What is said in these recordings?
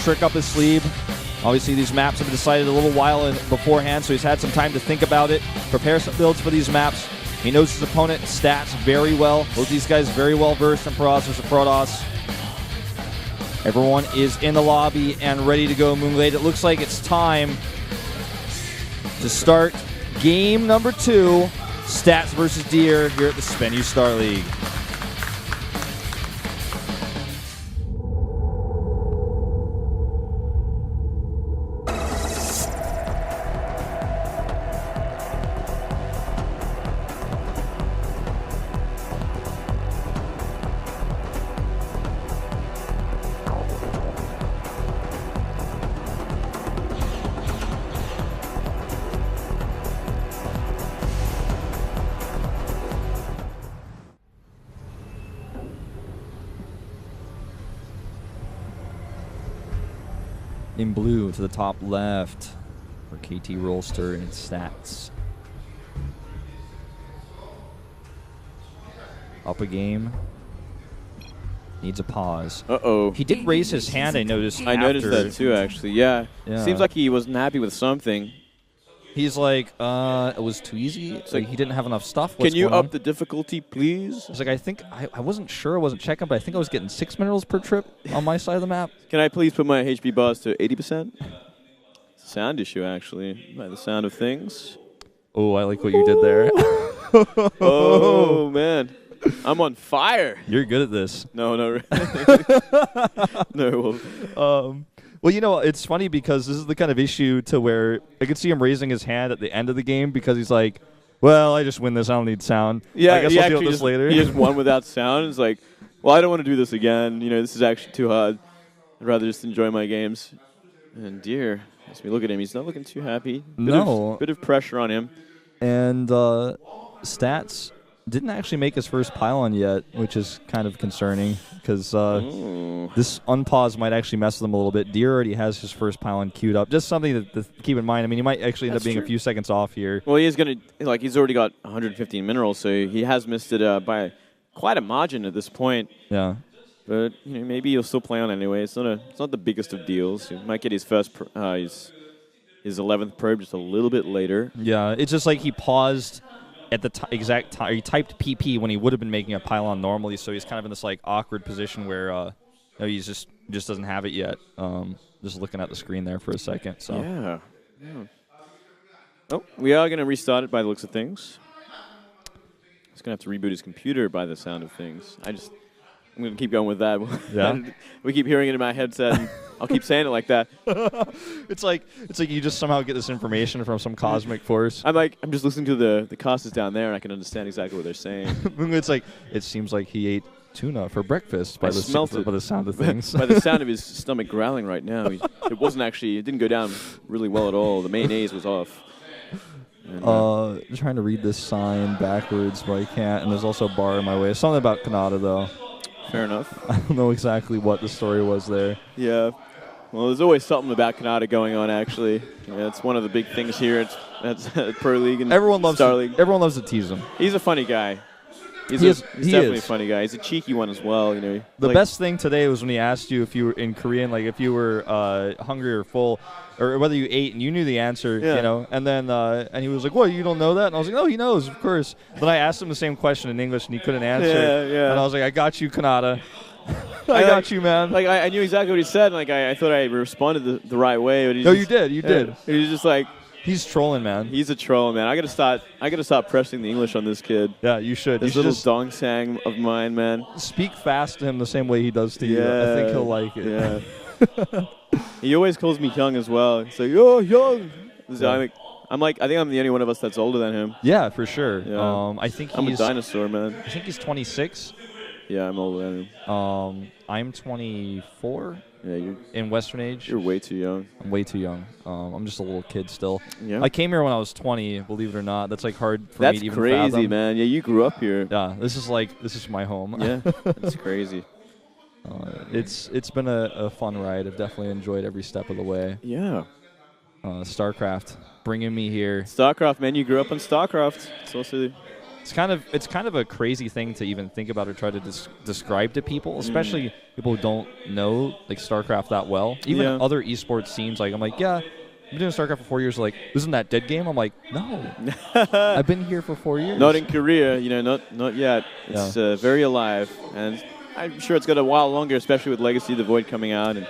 trick up his sleeve. Obviously, these maps have been decided a little while beforehand, so he's had some time to think about it, prepare some builds for these maps. He knows his opponent's stats very well. Both these guys very well versed in Protoss versus Protoss. Everyone is in the lobby and ready to go Moonglade. It looks like it's time to start game number 2, Stats versus Deer here at the SBENU Star League. In blue to the top left for KT Rolster and Stats. Up a game. Needs a pause. Uh-oh. He did raise his hand, I noticed. I noticed that too, actually. Yeah. Seems like he wasn't happy with something. He's like, it was too easy. It's like he didn't have enough stuff. Can you up the difficulty, please? It's like, I think, I wasn't sure, I wasn't checking, but I think I was getting 6 minerals per trip on my side of the map. Can I please put my HP bars to 80%? It's a sound issue, actually, by the sound of things. Oh, I like what you did there. Oh, man. I'm on fire. You're good at this. No, no. No. Well, you know, it's funny because this is the kind of issue to where I could see him raising his hand at the end of the game because he's like, well, I just win this. I don't need sound. Yeah, I guess I'll deal with this later. He just won without sound. It's like, well, I don't want to do this again. You know, this is actually too hard. I'd rather just enjoy my games. And Deer, as we look at him, he's not looking too happy. Bit of pressure on him. And Stats didn't actually make his first pylon yet, which is kind of concerning because this unpause might actually mess with him a little bit. Deer already has his first pylon queued up. Just something to keep in mind. I mean, he might actually end up being a few seconds off here. Well, he is going to, like, he's already got 115 minerals, so he has missed it by quite a margin at this point. Yeah. But, you know, maybe he'll still play on anyway. It's not the biggest of deals. He might get his first, his 11th probe just a little bit later. Yeah, it's just like he paused at the exact time. He typed PP when he would have been making a pylon normally, so he's kind of in this like awkward position where he's just doesn't have it yet. Just looking at the screen there for a second. So yeah. Oh, we are going to restart it by the looks of things. He's going to have to reboot his computer by the sound of things. I'm going to keep going with that. Yeah. We keep hearing it in my headset, and I'll keep saying it like that. It's like you just somehow get this information from some cosmic force. I'm just listening to the casters down there, and I can understand exactly what they're saying. It's like, it seems like he ate tuna for breakfast by the sound of things. By the sound of his stomach growling right now. It didn't go down really well at all. The mayonnaise was off. And, trying to read this sign backwards, but I can't. And there's also a bar in my way. Something about Kanata, though. Fair enough. I don't know exactly what the story was there. Yeah. Well, there's always something about Kanata going on, actually. Yeah, it's one of the big things here at Pro League and Star League. Everyone loves to tease him. He's a funny guy. He's definitely a funny guy. He's a cheeky one as well. You know. The best thing today was when he asked you if you were in Korean, like if you were hungry or full, or whether you ate, and you knew the answer, you know. And then and he was like, "What? You don't know that?" And I was like, "No, he knows, of course." Then I asked him the same question in English, and he couldn't answer. Yeah. And I was like, "I got you, Kanata. I got you, man." Like I knew exactly what he said. And, like I thought I responded the right way. But you did. You did. He was just like. He's trolling, man. He's a troll, man. I gotta stop pressing the English on this kid. Yeah, you should. This little dong sang of mine, man. Speak fast to him the same way he does to you. I think he'll like it. Yeah. He always calls me young as well. He's like, "Oh, young." Yeah. I think I'm the only one of us that's older than him. Yeah, for sure. Yeah. I think I'm a dinosaur, man. I think he's 26. Yeah, I'm older than him. I'm 24. Yeah, you're in Western age. You're way too young. I'm way too young. I'm just a little kid still. Yeah. I came here when I was 20, believe it or not. That's like hard for me to even fathom. That's crazy, fathom. Man. Yeah, you grew up here. Yeah, this is my home. Yeah, that's crazy. It's been a fun ride. I've definitely enjoyed every step of the way. Yeah. Starcraft bringing me here. Starcraft, man. You grew up on Starcraft. It's also It's kind of a crazy thing to even think about or try to describe to people, especially people who don't know like StarCraft that well. Even other esports scenes, like I'm like, yeah, I've been doing StarCraft for 4 years. Like, isn't that dead game? I'm like, no, I've been here for 4 years. Not in Korea, you know, not yet. It's very alive, and I'm sure it's got a while longer, especially with Legacy of the Void coming out. And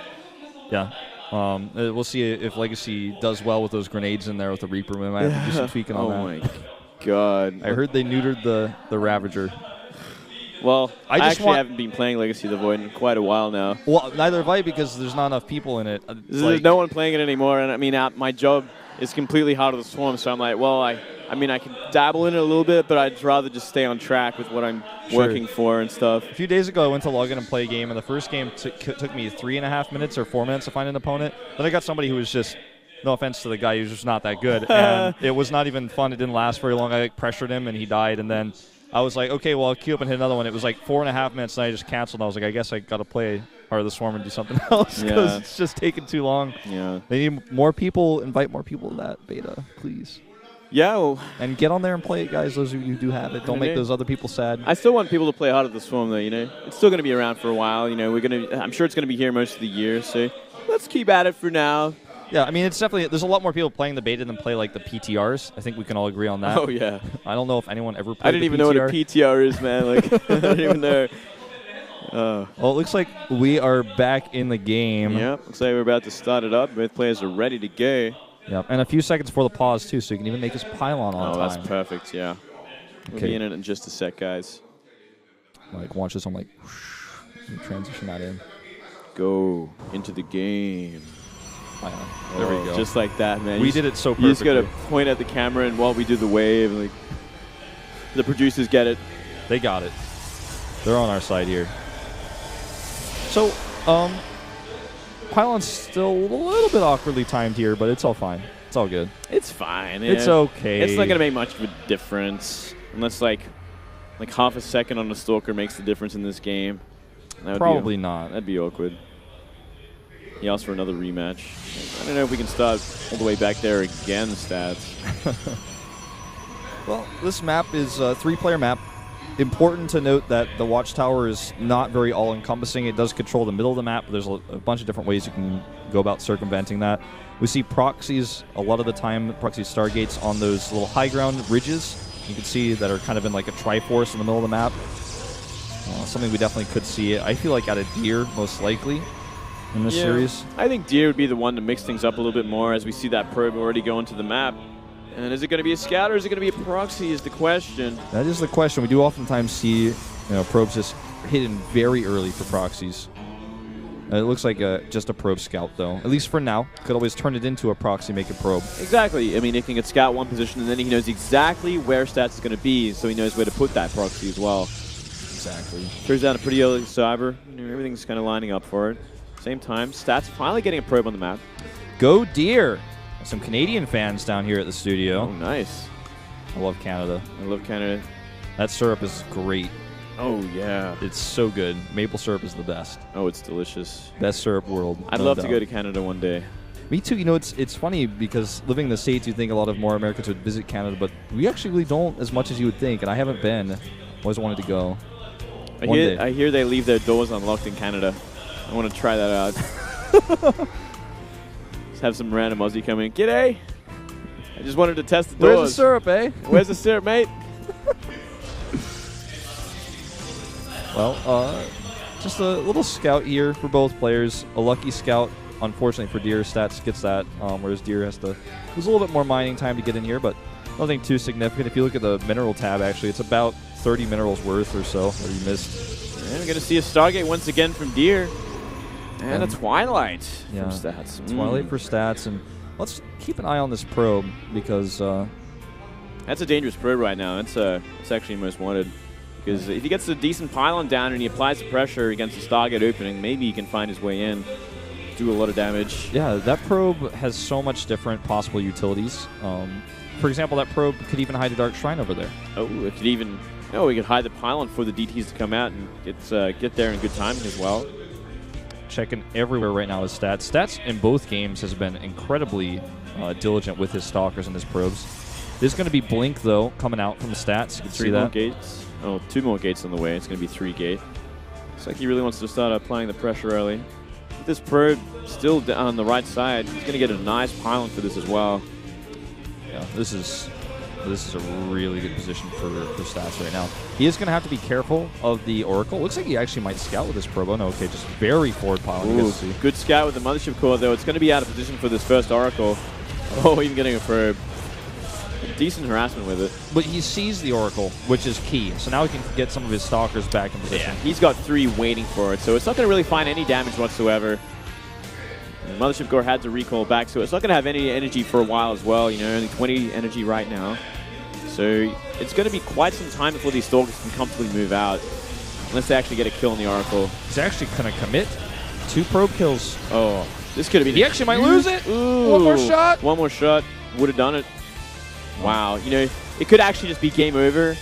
we'll see if Legacy does well with those grenades in there with the Reaper. We might have to do some tweaking on that. Oh my god! I heard they neutered the Ravager. Well, I actually haven't been playing Legacy of the Void in quite a while now. Well, neither have I, because there's not enough people in it. There's no one playing it anymore, and I mean, my job is completely Heart of the Swarm, so I'm like, well, I mean, I can dabble in it a little bit, but I'd rather just stay on track with what I'm working for and stuff. A few days ago, I went to log in and play a game, and the first game took me 3.5 minutes or 4 minutes to find an opponent. Then I got somebody who was just, no offense to the guy, he was just not that good. And it was not even fun. It didn't last very long. I pressured him, and he died. And then I was like, okay, well, I'll queue up and hit another one. It was like 4.5 minutes, and I just canceled. I was like, I guess I got to play Heart of the Swarm and do something else because it's just taking too long. Yeah. They need more people. Invite more people to that beta, please. Yeah, well, and get on there and play it, guys. Those of you who do have it, don't make those other people sad. I still want people to play Heart of the Swarm, though. You know, it's still going to be around for a while. You know, I'm sure it's going to be here most of the year. So let's keep at it for now. Yeah, I mean, it's definitely, there's a lot more people playing the beta than play like the PTRs. I think we can all agree on that. Oh yeah. I don't know if anyone ever played. I didn't even know what a PTR is, man. Like, I don't even know. Well, it looks like we are back in the game. Yep, looks like we're about to start it up. Both players are ready to go. Yep, and a few seconds before the pause, too, so you can even make his pylon on time. Oh, that's perfect, yeah. We'll be in it in just a sec, guys. Like, watch this, I'm like, whoosh, transition that in. Go into the game. There we go. Just like that, man. We did it so perfectly. You just got to point at the camera, and while we do the wave, like, the producers get it. They got it. They're on our side here. So, pylon's still a little bit awkwardly timed here, but it's all fine. It's all good. It's fine. Yeah. It's okay. It's not going to make much of a difference unless, like half a second on the Stalker makes the difference in this game. Probably not. That'd be awkward. He asked for another rematch. I don't know if we can start all the way back there again, Stats. Well, this map is a 3-player map. Important to note that the Watchtower is not very all-encompassing. It does control the middle of the map, but there's a bunch of different ways you can go about circumventing that. We see proxies a lot of the time, proxy stargates on those little high ground ridges. You can see that are kind of in like a triforce in the middle of the map. Something we definitely could see. I feel like out of Deer, most likely, in this series. I think Deer would be the one to mix things up a little bit more as we see that probe already go into the map. And is it going to be a scout or is it going to be a proxy is the question. That is the question. We do oftentimes see probes just hidden very early for proxies. It looks like just a probe scout, though. At least for now. Could always turn it into a proxy, make a probe. Exactly. I mean, it can get scout one position, and then he knows exactly where Stats is going to be, so he knows where to put that proxy as well. Exactly. Turns out a pretty early cyber. Everything's kind of lining up for it. Same time, Stats finally getting a probe on the map. Go Deer! Some Canadian fans down here at the studio. Oh, nice. I love Canada. I love Canada. That syrup is great. Oh, yeah. It's so good. Maple syrup is the best. Oh, it's delicious. Best syrup world. I'd love to go to Canada one day. Me too. You know, it's funny because living in the States, you think a lot of more Americans would visit Canada, but we actually really don't as much as you would think, and I haven't been. Always wanted to go. I hear they leave their doors unlocked in Canada. I want to try that out. Just have some random Aussie come in. G'day! I just wanted to test the doors. Where's the syrup, eh? Where's the syrup, mate? Well, just a little scout here for both players. A lucky scout, unfortunately for Deer. Stats gets that, whereas Deer has to... There's a little bit more mining time to get in here, but nothing too significant. If you look at the mineral tab, actually, it's about 30 minerals worth or so that you missed. And we're going to see a Stargate once again from Deer. And a Twilight from Stats. Twilight for Stats. And let's keep an eye on this probe because... that's a dangerous probe right now. It's actually most wanted. Because if he gets a decent pylon down and he applies the pressure against the Stargate opening, maybe he can find his way in, do a lot of damage. Yeah, that probe has so much different possible utilities. For example, that probe could even hide a Dark Shrine over there. Oh, it could even... No, we could hide the pylon for the DTs to come out and get there in good timing as well. Checking everywhere right now is Stats. Stats in both games has been incredibly diligent with his Stalkers and his probes. There's going to be Blink, though, coming out from the stats. You can see that. 3 more gates. Oh, 2 more gates on the way. It's going to be 3 gate. Looks like he really wants to start applying the pressure early. With this probe still on the right side, he's going to get a nice pylon for this as well. Yeah, this is a really good position for stats right now. He is going to have to be careful of the Oracle. Looks like he actually might scout with this probe. Oh, no, okay, just very forward pylon. Ooh, good scout with the Mothership Core, though. It's going to be out of position for this first Oracle. Oh, even getting a probe. Decent harassment with it. But he sees the Oracle, which is key. So now he can get some of his Stalkers back in position. Yeah, he's got 3 waiting for it, so it's not going to really find any damage whatsoever. And Mothership Core had to recall back, so it's not going to have any energy for a while as well. You know, only 20 energy right now. So it's going to be quite some time before these Stalkers can comfortably move out, unless they actually get a kill on the Oracle. He's actually going to commit 2 probe kills. Oh, this could have been... He actually might lose it. Ooh, one more shot. One more shot. Would have done it. Wow. You know, it could actually just be game over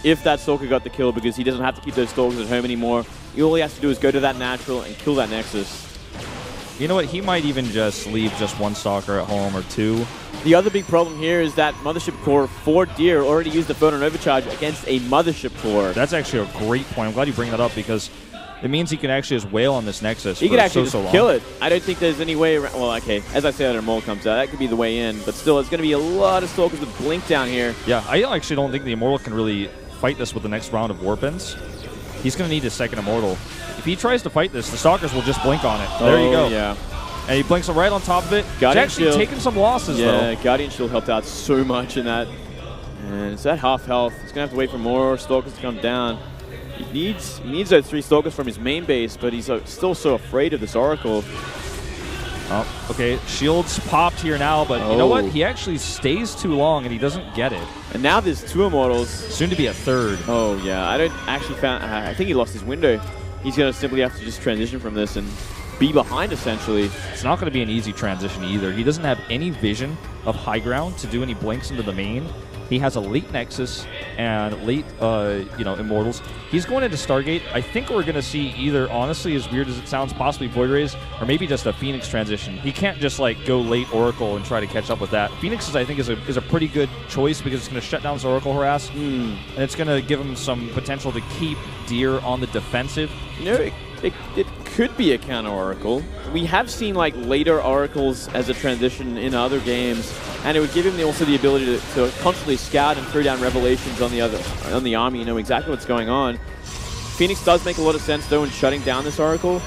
if that Stalker got the kill, because he doesn't have to keep those Stalkers at home anymore. All he has to do is go to that natural and kill that Nexus. You know what? He might even just leave just 1 Stalker at home or 2. The other big problem here is that Mothership Core for Deer already used the Photon Overcharge against a Mothership Core. That's actually a great point. I'm glad you bring that up, because it means he can actually just wail on this Nexus. He could actually so long. Kill it. I don't think there's any way around. Well, okay, as I said, our mole comes out. That could be the way in, but still, it's going to be a lot of Stalkers with Blink down here. Yeah, I actually don't think the Immortal can really fight this with the next round of Warp-ins. He's going to need his second Immortal. If he tries to fight this, the Stalkers will just blink on it. There you go. Yeah. And he blinks right on top of it. Guardian He's actually Shield. taking some losses, though. Yeah, Guardian Shield helped out so much in that. And it's at half health. He's going to have to wait for more Stalkers to come down. He needs those 3 Stalkers from his main base, but he's still so afraid of this Oracle. Oh, okay. Shields popped here now, but you know what? He actually stays too long, and he doesn't get it. And now there's 2 Immortals. Soon to be a 3rd. Oh, yeah. I don't actually I think he lost his window. He's going to simply have to just transition from this and be behind, essentially. It's not going to be an easy transition either. He doesn't have any vision of high ground to do any blinks into the main. He has a late Nexus and late, Immortals. He's going into Stargate. I think we're going to see either, honestly, as weird as it sounds, possibly Void Rays, or maybe just a Phoenix transition. He can't just, like, go late Oracle and try to catch up with that. Phoenix, I think, is a pretty good choice, because it's going to shut down his Oracle harass, and it's going to give him some potential to keep Deer on the defensive. You know, it could be a counter Oracle. We have seen like later Oracles as a transition in other games, and it would give him also the ability to constantly scout and throw down revelations on the army. You know exactly what's going on. Phoenix does make a lot of sense though in shutting down this Oracle.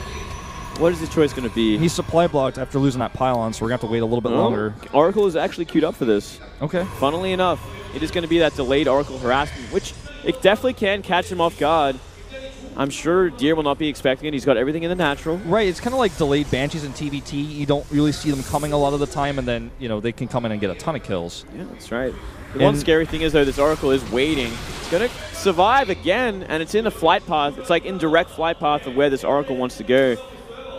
What is his choice going to be? He's supply blocked after losing that pylon, so we're going to have to wait a little bit longer. Oracle is actually queued up for this. Okay. Funnily enough, it is going to be that delayed Oracle harassment, which it definitely can catch him off guard. I'm sure Deer will not be expecting it. He's got everything in the natural. Right, it's kind of like delayed Banshees in TVT. You don't really see them coming a lot of the time, and then, they can come in and get a ton of kills. Yeah, that's right. The one scary thing is, though, this Oracle is waiting. It's going to survive again, and it's in a flight path. It's like in direct flight path of where this Oracle wants to go.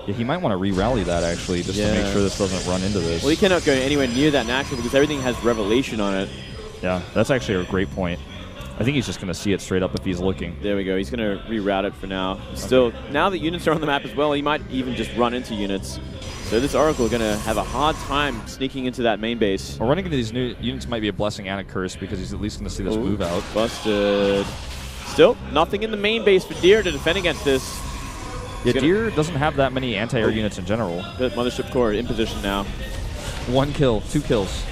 Yeah, he might want to re-rally that, actually, just to make sure this doesn't run into this. Well, he cannot go anywhere near that natural because everything has Revelation on it. Yeah, that's actually a great point. I think he's just going to see it straight up if he's looking. There we go. He's going to reroute it for now. Still, now that units are on the map as well, he might even just run into units. So this Oracle is going to have a hard time sneaking into that main base. Well, running into these new units might be a blessing and a curse, because he's at least going to see this move out. Busted. Still, nothing in the main base for Deer to defend against this. Yeah, Deer doesn't have that many anti-air units in general. The Mothership Core in position now. 1 kill, 2 kills.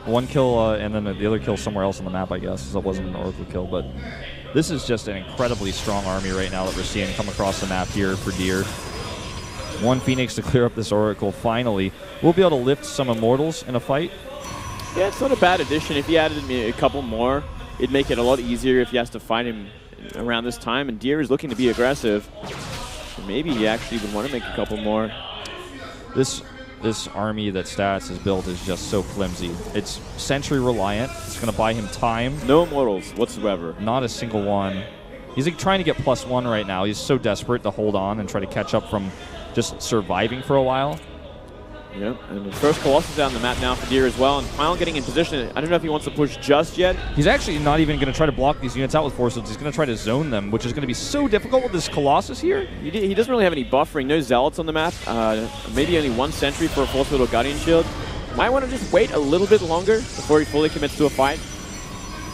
1 kill, and then the other kill somewhere else on the map, I guess, because that wasn't an Oracle kill. But this is just an incredibly strong army right now that we're seeing come across the map here for Deer. 1 Phoenix to clear up this Oracle, finally. We'll be able to lift some Immortals in a fight. Yeah, it's not a bad addition. If he added a couple more, it'd make it a lot easier if he has to fight him around this time. And Deer is looking to be aggressive. So maybe he actually would want to make a couple more. This army that Stats has built is just so flimsy. It's Sentry reliant. It's going to buy him time. No Immortals whatsoever. Not a single one. He's like trying to get +1 right now. He's so desperate to hold on and try to catch up from just surviving for a while. Yep, and the first Colossus out on the map now for Deer as well, and Pylon getting in position. I don't know if he wants to push just yet. He's actually not even going to try to block these units out with Force Fields. He's going to try to zone them, which is going to be so difficult with this Colossus here. He doesn't really have any buffering. No Zealots on the map. Maybe only 1 Sentry for a Force Field or Guardian Shield. might want to just wait a little bit longer before he fully commits to a fight.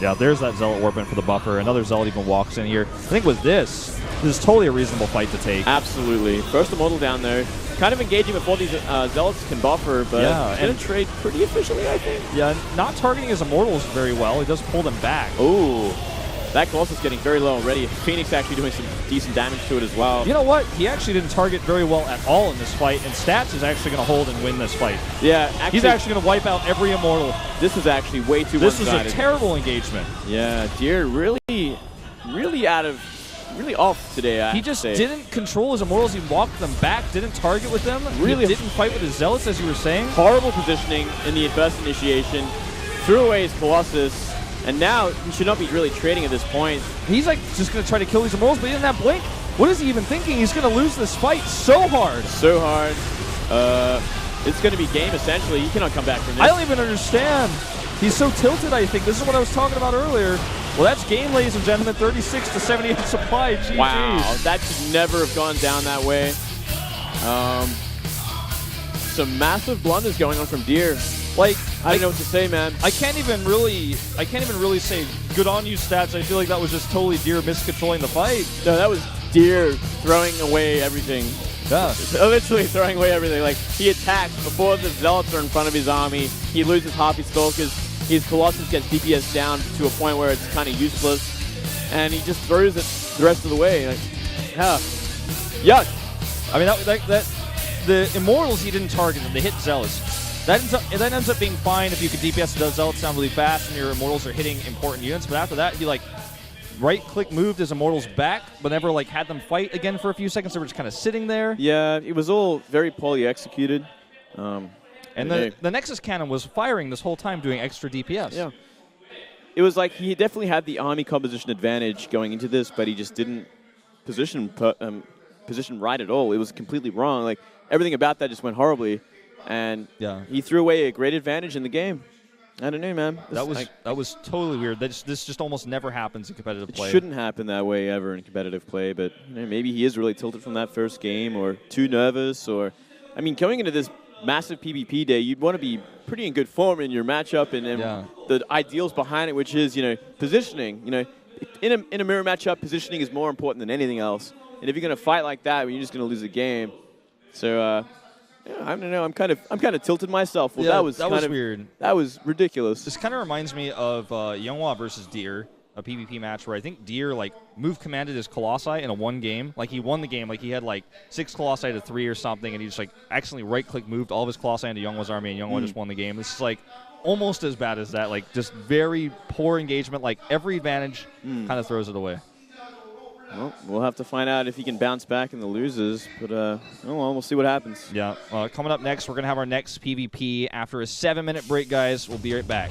Yeah, there's that Zealot warp in for the buffer. Another Zealot even walks in here. I think with this is totally a reasonable fight to take. Absolutely. First Immortal down there. Kind of engaging before these Zealots can buffer, but going to trade pretty efficiently, I think. Yeah, not targeting his Immortals very well. He does pull them back. Ooh. That Colossus getting very low already. Phoenix actually doing some decent damage to it as well. You know what? He actually didn't target very well at all in this fight, and Stats is actually going to hold and win this fight. Yeah, actually, he's actually going to wipe out every Immortal. This is actually way too This one-sided. was a terrible engagement. Yeah, Deer really off today, He just didn't control his Immortals. He walked them back, didn't target with them. Really didn't fight with his Zealots, as you were saying. Horrible positioning in the first initiation. Threw away his Colossus. And now he should not be really trading at this point. He's like just going to try to kill these Immortals, but he didn't have Blink. What is he even thinking? He's going to lose this fight so hard. So hard. It's going to be game, essentially. He cannot come back from this. I don't even understand. He's so tilted, I think. This is what I was talking about earlier. Well, that's game, ladies and gentlemen. 36 to 78 supply. GG's. Wow, that should never have gone down that way. Some massive blunders going on from Deer. Like, I don't know what to say, man. I can't even really say good on you, Stats. I feel like that was just totally Deer miscontrolling the fight. No, that was Deer throwing away everything. Yeah. Literally throwing away everything. Like, he attacks before the Zealots are in front of his army. He loses half his Stalkers. His Colossus gets DPS down to a point where it's kind of useless. And he just throws it the rest of the way. Like, yeah. Yuck. I mean, the Immortals, he didn't target them. They hit Zealots. That ends up being fine if you can DPS the Zealots down really fast and your Immortals are hitting important units. But after that, he like right-click moved his Immortals back, but never like had them fight again for a few seconds. They were just kind of sitting there. Yeah, it was all very poorly executed. And the Nexus Cannon was firing this whole time, doing extra DPS. Yeah. It was like he definitely had the army composition advantage going into this, but he just didn't position right at all. It was completely wrong. Like, everything about that just went horribly. And he threw away a great advantage in the game. I don't know, man. That was totally weird. This just almost never happens in competitive play. It shouldn't happen that way ever in competitive play, but maybe he is really tilted from that first game or too nervous. Or, I mean, going into this massive PvP day, you'd want to be pretty in good form in your matchup and the ideals behind it, which is, positioning. In a mirror matchup, positioning is more important than anything else. And if you're going to fight like that, you're just going to lose a game. So, I don't know. I'm kind of tilted myself. Well, that was weird. That was ridiculous. This kind of reminds me of Younghwa versus Deer, a PvP match where I think Deer move commanded his Colossi in a one game. Like, he won the game. Like, he had 6 Colossi to 3 or something, and he just accidentally right-click moved all of his Colossi into Younghwa's army, and Younghwa just won the game. This is almost as bad as that. Just very poor engagement. Every advantage kind of throws it away. Well, we'll have to find out if he can bounce back in the loses, but we'll see what happens. Yeah. Coming up next, we're going to have our next PvP after a 7-minute break, guys. We'll be right back.